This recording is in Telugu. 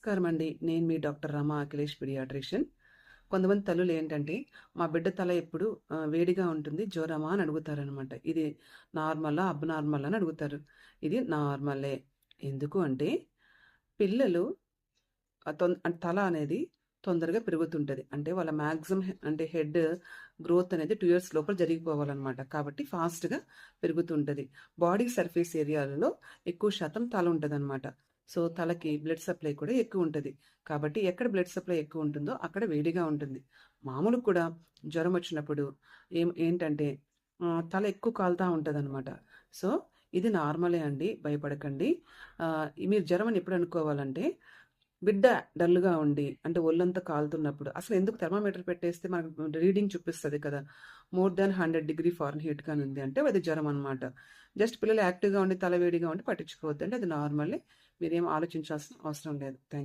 నమస్కారం అండి. నేను మీ డాక్టర్ రమా అఖిలేష్ పీడియాట్రిషియన్. కొంతమంది తల్లులు ఏంటంటే, మా బిడ్డ తల ఎప్పుడు వేడిగా ఉంటుంది, జ్వరమా అని అడుగుతారనమాట. ఇది నార్మలా? అబ్‌నార్మలా? అని అడుగుతారు. ఇది నార్మలే. ఎందుకు అంటే, పిల్లలు తల అనేది తొందరగా పెరుగుతుంటది. అంటే వాళ్ళ మాక్సిమం అంటే హెడ్ గ్రోత్ అనేది 2 ఇయర్స్ లోపల జరిగిపోవాలనమాట. కాబట్టి ఫాస్ట్‌గా పెరుగుతుంటది. బాడీ సర్ఫేస్ ఏరియాలలో ఎక్కువ శాతం తల ఉంటదనమాట. సో, తలకి బ్లడ్ సప్లై కూడా ఎక్కువుంటది. కాబట్టి ఎక్కడ బ్లడ్ సప్లై ఎక్కువుంటుందో అక్కడ వేడిగా ఉంటుంది. మామూలుగా కూడా జ్వరమొచ్చినప్పుడు ఏంటంటే తల ఎక్కువ కాలుతా ఉంటదనమాట. సో, ఇది నార్మలే అండి. భయపడకండి. మీరు జ్వరం అని ఎప్పుడు అనుకోవాలంటే బిడ్డ డల్‌గా ఉండి, అంటే ఒళ్ళంతా కాలుతున్నప్పుడు అసలెందుకు థర్మామీటర్ పెట్టేస్తే మనకు రీడింగ్ చూపిస్తది కదా! మోర్ థాన్ 100 డిగ్రీ ఫారెన్‌హీట్ గాని ఉంది అంటే అది జ్వరం అనమాట. జస్ట్ పిల్లలు యాక్టివ్‌గా ఉండి, తల వేడిగా ఉండి పట్టించుకోవద్దండి. అది నార్మలే. మీరేం ఆలోచించాల్సిన అవసరం లేదు.